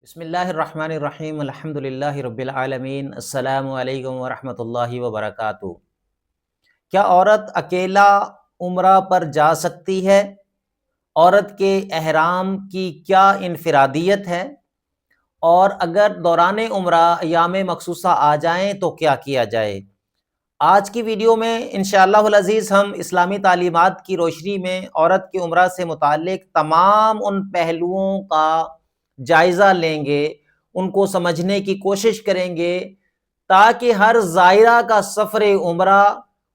بسم اللہ الرحمن الرحیم الحمدللہ رب العالمین السلام علیکم ورحمۃ اللہ وبرکاتہ۔ کیا عورت اکیلا عمرہ پر جا سکتی ہے؟ عورت کے احرام کی کیا انفرادیت ہے؟ اور اگر دوران عمرہ ایام مخصوصہ آ جائیں تو کیا کیا جائے؟ آج کی ویڈیو میں انشاءاللہ العزیز ہم اسلامی تعلیمات کی روشنی میں عورت کے عمرہ سے متعلق تمام ان پہلوؤں کا جائزہ لیں گے، ان کو سمجھنے کی کوشش کریں گے تاکہ ہر زائرہ کا سفر عمرہ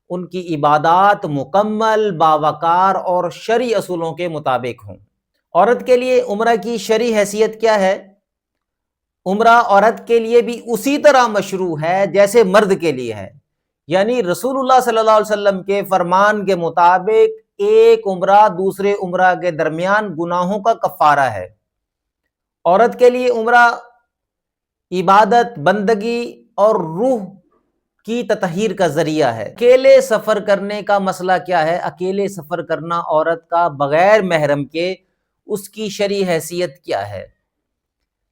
ان کی عبادات مکمل، باوقار اور شرعی اصولوں کے مطابق ہوں۔ عورت کے لیے عمرہ کی شرعی حیثیت کیا ہے؟ عمرہ عورت کے لیے بھی اسی طرح مشروع ہے جیسے مرد کے لیے ہے، یعنی رسول اللہ صلی اللہ علیہ وسلم کے فرمان کے مطابق ایک عمرہ دوسرے عمرہ کے درمیان گناہوں کا کفارہ ہے۔ عورت کے لیے عمرہ عبادت، بندگی اور روح کی تطہیر کا ذریعہ ہے۔ اکیلے سفر کرنے کا مسئلہ کیا ہے؟ اکیلے سفر کرنا عورت کا بغیر محرم کے، اس کی شرعی حیثیت کیا ہے؟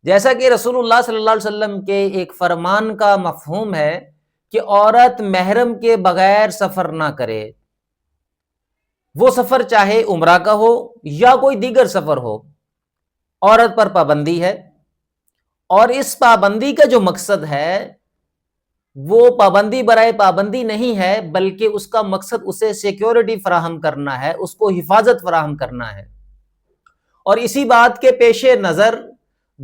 جیسا کہ رسول اللہ صلی اللہ علیہ وسلم کے ایک فرمان کا مفہوم ہے کہ عورت محرم کے بغیر سفر نہ کرے، وہ سفر چاہے عمرہ کا ہو یا کوئی دیگر سفر ہو، عورت پر پابندی ہے۔ اور اس پابندی کا جو مقصد ہے وہ پابندی برائے پابندی نہیں ہے، بلکہ اس کا مقصد اسے سیکیورٹی فراہم کرنا ہے، اس کو حفاظت فراہم کرنا ہے۔ اور اسی بات کے پیش نظر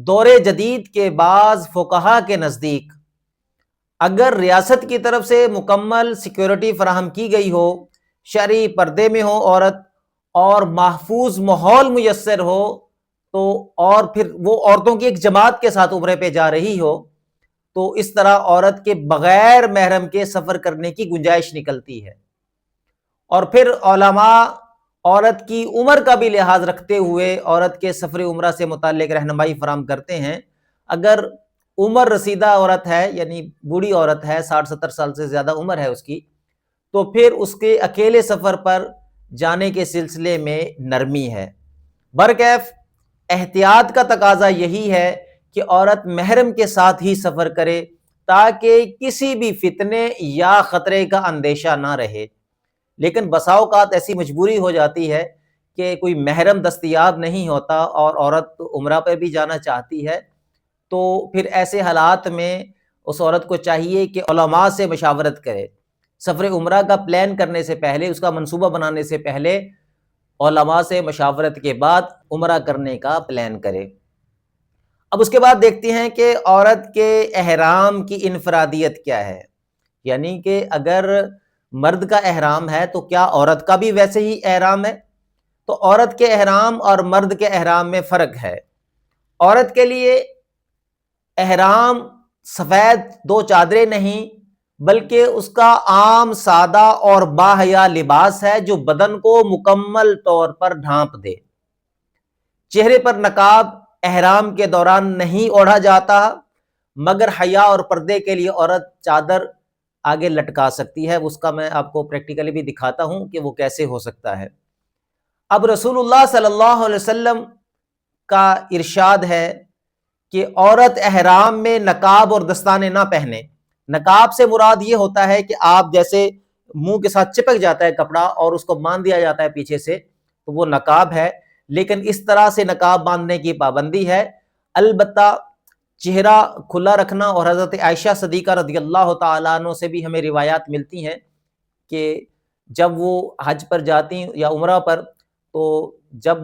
دور جدید کے بعض فقہا کے نزدیک اگر ریاست کی طرف سے مکمل سیکیورٹی فراہم کی گئی ہو، شرعی پردے میں ہو عورت، اور محفوظ ماحول میسر ہو تو، اور پھر وہ عورتوں کی ایک جماعت کے ساتھ عمرے پہ جا رہی ہو، تو اس طرح عورت کے بغیر محرم کے سفر کرنے کی گنجائش نکلتی ہے۔ اور پھر علماء عورت کی عمر کا بھی لحاظ رکھتے ہوئے عورت کے سفر عمرہ سے متعلق رہنمائی فراہم کرتے ہیں۔ اگر عمر رسیدہ عورت ہے، یعنی بوڑھی عورت ہے، 60-70 سال سے زیادہ عمر ہے اس کی، تو پھر اس کے اکیلے سفر پر جانے کے سلسلے میں نرمی ہے۔ برکیف احتیاط کا تقاضا یہی ہے کہ عورت محرم کے ساتھ ہی سفر کرے تاکہ کسی بھی فتنے یا خطرے کا اندیشہ نہ رہے۔ لیکن بسا اوقات ایسی مجبوری ہو جاتی ہے کہ کوئی محرم دستیاب نہیں ہوتا اور عورت عمرہ پہ بھی جانا چاہتی ہے، تو پھر ایسے حالات میں اس عورت کو چاہیے کہ علماء سے مشاورت کرے، سفر عمرہ کا پلان کرنے سے پہلے، اس کا منصوبہ بنانے سے پہلے علماء سے مشاورت کے بعد عمرہ کرنے کا پلان کرے۔ اب اس کے بعد دیکھتے ہیں کہ عورت کے احرام کی انفرادیت کیا ہے، یعنی کہ اگر مرد کا احرام ہے تو کیا عورت کا بھی ویسے ہی احرام ہے؟ تو عورت کے احرام اور مرد کے احرام میں فرق ہے۔ عورت کے لیے احرام سفید دو چادریں نہیں، بلکہ اس کا عام سادہ اور باحیا لباس ہے جو بدن کو مکمل طور پر ڈھانپ دے۔ چہرے پر نقاب احرام کے دوران نہیں اوڑھا جاتا، مگر حیا اور پردے کے لیے عورت چادر آگے لٹکا سکتی ہے۔ اس کا میں آپ کو پریکٹیکلی بھی دکھاتا ہوں کہ وہ کیسے ہو سکتا ہے۔ اب رسول اللہ صلی اللہ علیہ وسلم کا ارشاد ہے کہ عورت احرام میں نقاب اور دستانے نہ پہنے۔ نقاب سے مراد یہ ہوتا ہے کہ آپ جیسے منہ کے ساتھ چپک جاتا ہے کپڑا اور اس کو باندھ دیا جاتا ہے پیچھے سے، تو وہ نقاب ہے۔ لیکن اس طرح سے نقاب باندھنے کی پابندی ہے، البتہ چہرہ کھلا رکھنا۔ اور حضرت عائشہ صدیقہ رضی اللہ تعالیٰ عنہ سے بھی ہمیں روایات ملتی ہیں کہ جب وہ حج پر جاتی یا عمرہ پر، تو جب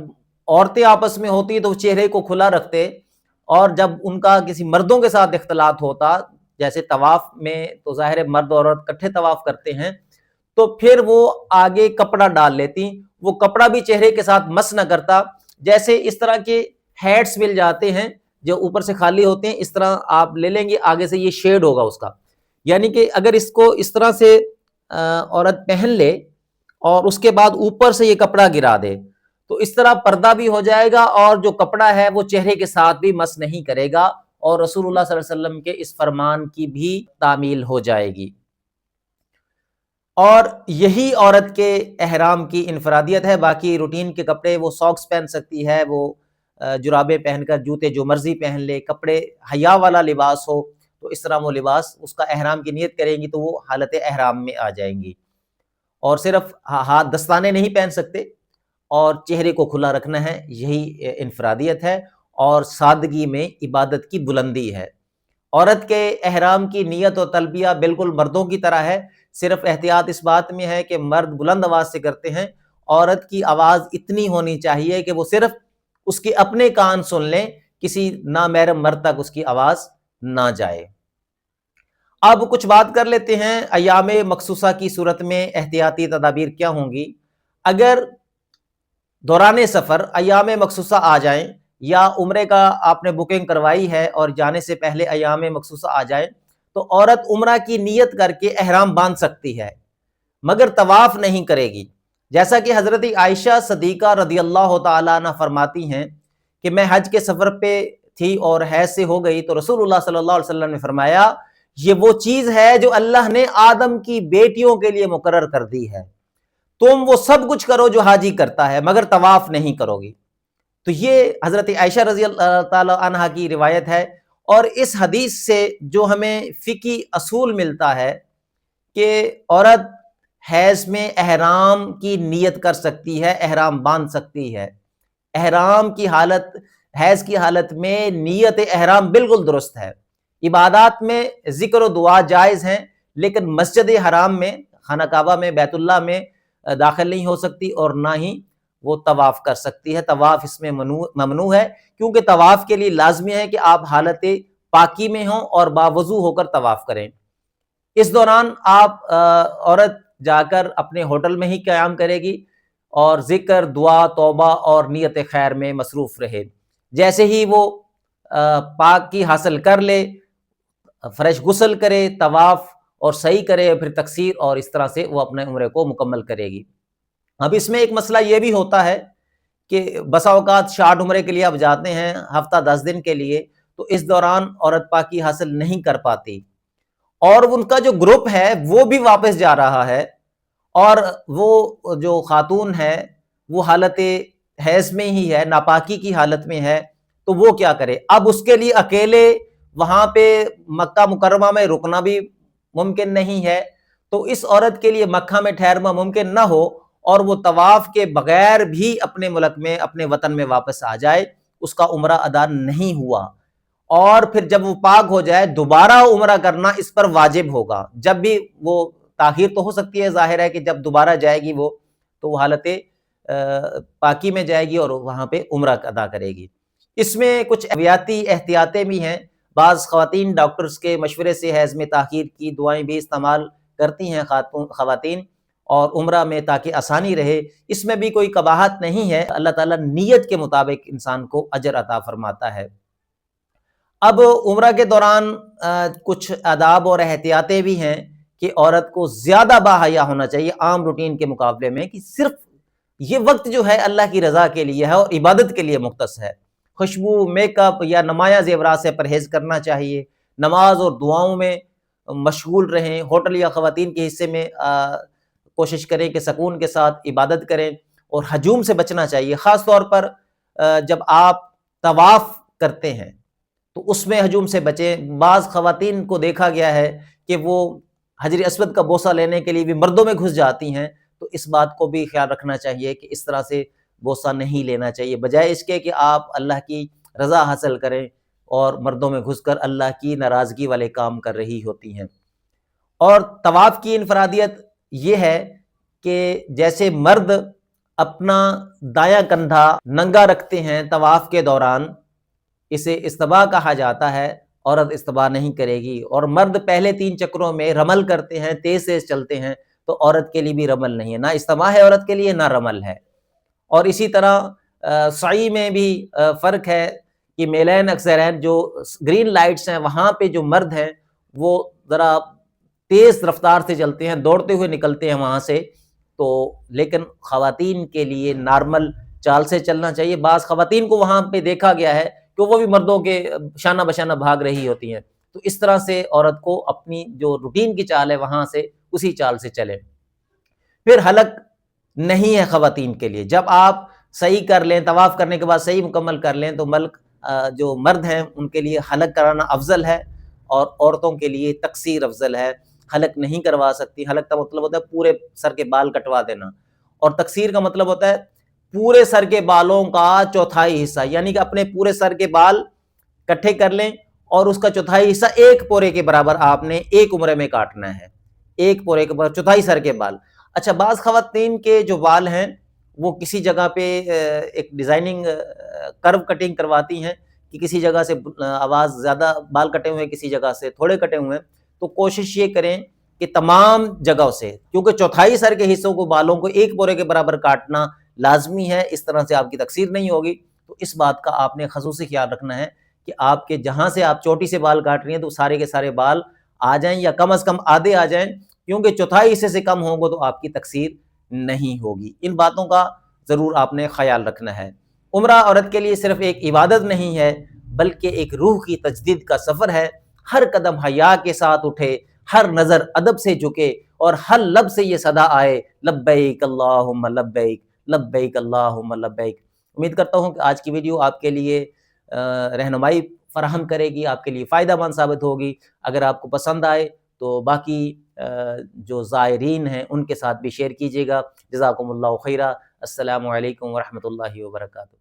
عورتیں آپس میں ہوتی تو چہرے کو کھلا رکھتے، اور جب ان کا کسی مردوں کے ساتھ اختلاط ہوتا، جیسے طواف میں تو ظاہر ہے مرد اور عورت اکٹھے طواف کرتے ہیں، تو پھر وہ آگے کپڑا ڈال لیتی، وہ کپڑا بھی چہرے کے ساتھ مس نہ کرتا۔ جیسے اس طرح کے ہیڈز مل جاتے ہیں جو اوپر سے خالی ہوتے ہیں، اس طرح آپ لے لیں گے، آگے سے یہ شیڈ ہوگا اس کا، یعنی کہ اگر اس کو اس طرح سے عورت پہن لے اور اس کے بعد اوپر سے یہ کپڑا گرا دے، تو اس طرح پردہ بھی ہو جائے گا اور جو کپڑا ہے وہ چہرے کے ساتھ بھی مس نہیں کرے گا، اور رسول اللہ صلی اللہ علیہ وسلم کے اس فرمان کی بھی تعمیل ہو جائے گی۔ اور یہی عورت کے احرام کی انفرادیت ہے۔ باقی روٹین کے کپڑے، وہ ساکس پہن سکتی ہے، وہ جرابیں پہن کر، جوتے جو مرضی پہن لے، کپڑے حیا والا لباس ہو، تو اس طرح وہ لباس اس کا احرام کی نیت کریں گی تو وہ حالت احرام میں آ جائیں گی۔ اور صرف ہاتھ دستانے نہیں پہن سکتے اور چہرے کو کھلا رکھنا ہے، یہی انفرادیت ہے اور سادگی میں عبادت کی بلندی ہے۔ عورت کے احرام کی نیت و تلبیہ بالکل مردوں کی طرح ہے، صرف احتیاط اس بات میں ہے کہ مرد بلند آواز سے کرتے ہیں، عورت کی آواز اتنی ہونی چاہیے کہ وہ صرف اس کے اپنے کان سن لیں، کسی نامحرم مرد تک اس کی آواز نہ جائے۔ اب کچھ بات کر لیتے ہیں ایام مخصوصہ کی صورت میں احتیاطی تدابیر کیا ہوں گی۔ اگر دوران سفر ایام مخصوصہ آ جائیں یا عمرے کا آپ نے بکنگ کروائی ہے اور جانے سے پہلے ایام مخصوصہ آ جائیں تو عورت عمرہ کی نیت کر کے احرام باندھ سکتی ہے مگر طواف نہیں کرے گی، جیسا کہ حضرت عائشہ صدیقہ رضی اللہ تعالیٰ عنہ فرماتی ہیں کہ میں حج کے سفر پہ تھی اور حیض سے ہو گئی تو رسول اللہ صلی اللہ علیہ وسلم نے فرمایا یہ وہ چیز ہے جو اللہ نے آدم کی بیٹیوں کے لیے مقرر کر دی ہے، تم وہ سب کچھ کرو جو حاجی کرتا ہے مگر طواف نہیں کرو گی۔ تو یہ حضرت عائشہ رضی اللہ تعالی عنہا کی روایت ہے، اور اس حدیث سے جو ہمیں فقہی اصول ملتا ہے کہ عورت حیض میں احرام کی نیت کر سکتی ہے، احرام باندھ سکتی ہے۔ احرام کی حالت، حیض کی حالت میں نیت احرام بالکل درست ہے۔ عبادات میں ذکر و دعا جائز ہیں، لیکن مسجد حرام میں، خانہ کعبہ میں، بیت اللہ میں داخل نہیں ہو سکتی اور نہ ہی وہ طواف کر سکتی ہے۔ طواف اس میں ممنوع ہے، کیونکہ طواف کے لیے لازمی ہے کہ آپ حالت پاکی میں ہوں اور باوضو ہو کر طواف کریں۔ اس دوران آپ عورت جا کر اپنے ہوٹل میں ہی قیام کرے گی اور ذکر، دعا، توبہ اور نیت خیر میں مصروف رہے۔ جیسے ہی وہ پاکی حاصل کر لے، فریش غسل کرے، طواف اور سعی کرے، پھر تقصیر، اور اس طرح سے وہ اپنے عمرے کو مکمل کرے گی۔ اب اس میں ایک مسئلہ یہ بھی ہوتا ہے کہ بسا اوقات شارٹ عمرے کے لیے اب جاتے ہیں ہفتہ 10 دن کے لیے، تو اس دوران عورت پاکی حاصل نہیں کر پاتی اور ان کا جو گروپ ہے وہ بھی واپس جا رہا ہے، اور وہ جو خاتون ہے وہ حالت حیض میں ہی ہے، ناپاکی کی حالت میں ہے، تو وہ کیا کرے؟ اب اس کے لیے اکیلے وہاں پہ مکہ مکرمہ میں رکنا بھی ممکن نہیں ہے، تو اس عورت کے لیے مکہ میں ٹھہرنا ممکن نہ ہو اور وہ طواف کے بغیر بھی اپنے ملک میں، اپنے وطن میں واپس آ جائے، اس کا عمرہ ادا نہیں ہوا، اور پھر جب وہ پاک ہو جائے دوبارہ عمرہ کرنا اس پر واجب ہوگا۔ جب بھی وہ تاخیر تو ہو سکتی ہے، ظاہر ہے کہ جب دوبارہ جائے گی وہ تو وہ حالت پاکی میں جائے گی اور وہاں پہ عمرہ ادا کرے گی۔ اس میں کچھ احتیاطیں بھی ہیں۔ بعض خواتین ڈاکٹرز کے مشورے سے حیض میں تاخیر کی دعائیں بھی استعمال کرتی ہیں خواتین، اور عمرہ میں تاکہ آسانی رہے، اس میں بھی کوئی قباحت نہیں ہے۔ اللہ تعالیٰ نیت کے مطابق انسان کو اجر عطا فرماتا ہے۔ اب عمرہ کے دوران کچھ آداب اور احتیاطیں بھی ہیں کہ عورت کو زیادہ باحیا ہونا چاہیے عام روٹین کے مقابلے میں، کہ صرف یہ وقت جو ہے اللہ کی رضا کے لیے ہے اور عبادت کے لیے مختص ہے۔ خوشبو، میک اپ یا نمایاں زیورات سے پرہیز کرنا چاہیے، نماز اور دعاؤں میں مشغول رہیں، ہوٹل یا خواتین کے حصے میں کوشش کریں کہ سکون کے ساتھ عبادت کریں، اور ہجوم سے بچنا چاہیے، خاص طور پر جب آپ طواف کرتے ہیں تو اس میں ہجوم سے بچیں۔ بعض خواتین کو دیکھا گیا ہے کہ وہ حجر اسود کا بوسہ لینے کے لیے بھی مردوں میں گھس جاتی ہیں، تو اس بات کو بھی خیال رکھنا چاہیے کہ اس طرح سے بوسہ نہیں لینا چاہیے، بجائے اس کے کہ آپ اللہ کی رضا حاصل کریں اور مردوں میں گھس کر اللہ کی ناراضگی والے کام کر رہی ہوتی ہیں۔ اور طواف کی انفرادیت یہ ہے کہ جیسے مرد اپنا دایاں کندھا ننگا رکھتے ہیں طواف کے دوران، اسے استباء کہا جاتا ہے، عورت استباء نہیں کرے گی، اور مرد پہلے 3 چکروں میں رمل کرتے ہیں، تیز تیز چلتے ہیں، تو عورت کے لیے بھی رمل نہیں ہے، نہ استباء ہے عورت کے لیے، نہ رمل ہے۔ اور اسی طرح سعی میں بھی فرق ہے کہ میلین اکثرین جو گرین لائٹس ہیں وہاں پہ جو مرد ہیں وہ ذرا تیز رفتار سے چلتے ہیں، دوڑتے ہوئے نکلتے ہیں وہاں سے، تو لیکن خواتین کے لیے نارمل چال سے چلنا چاہیے۔ بعض خواتین کو وہاں پہ دیکھا گیا ہے کہ وہ بھی مردوں کے شانہ بشانہ بھاگ رہی ہوتی ہیں، تو اس طرح سے عورت کو اپنی جو روٹین کی چال ہے وہاں سے اسی چال سے چلے۔ پھر حلق نہیں ہے خواتین کے لیے، جب آپ صحیح کر لیں، طواف کرنے کے بعد صحیح مکمل کر لیں تو ملک جو مرد ہیں ان کے لیے حلق کرانا افضل ہے، اور عورتوں کے لیے تقصیر افضل ہے۔ حلق نہیں کروا سکتی، حلق کا مطلب ہوتا ہے پورے سر کے بال کٹوا دینا، اور تقصیر کا مطلب ہوتا ہے پورے سر کے بالوں کا چوتھائی حصہ، یعنی کہ اپنے پورے سر کے بال کٹھے کر لیں اور اس کا چوتھائی حصہ ایک پورے کے برابر آپ نے ایک عمرے میں کاٹنا ہے، ایک پورے کے برابر چوتھائی سر کے بال۔ اچھا، بعض خواتین کے جو بال ہیں وہ کسی جگہ پہ ایک ڈیزائننگ کرو کٹنگ کرواتی ہیں کہ کسی جگہ سے آواز زیادہ بال کٹے ہوئے ہیں، کسی جگہ سے تھوڑے کٹے ہوئے ہیں، تو کوشش یہ کریں کہ تمام جگہوں سے، کیونکہ چوتھائی سر کے حصوں کو بالوں کو ایک پورے کے برابر کاٹنا لازمی ہے، اس طرح سے آپ کی تقصیر نہیں ہوگی۔ تو اس بات کا آپ نے خصوصی خیال رکھنا ہے کہ آپ کے جہاں سے آپ چوٹی سے بال کاٹ رہی ہیں تو سارے کے سارے بال آ جائیں، یا کم از کم آدھے آ جائیں، کیونکہ چوتھائی حصے سے کم ہوں گے تو آپ کی تقصیر نہیں ہوگی۔ ان باتوں کا ضرور آپ نے خیال رکھنا ہے۔ عمرہ عورت کے لیے صرف ایک عبادت نہیں ہے بلکہ ایک روح کی تجدید کا سفر ہے۔ ہر قدم حیا کے ساتھ اٹھے، ہر نظر ادب سے جھکے، اور ہر لب سے یہ صدا آئے، لبیک اللہم لبیک، لبیک اللہم لبیک۔ امید کرتا ہوں کہ آج کی ویڈیو آپ کے لیے رہنمائی فراہم کرے گی، آپ کے لیے فائدہ مند ثابت ہوگی۔ اگر آپ کو پسند آئے تو باقی جو زائرین ہیں ان کے ساتھ بھی شیئر کیجیے گا۔ جزاکم اللہ خیرہ۔ السلام علیکم ورحمۃ اللہ وبرکاتہ۔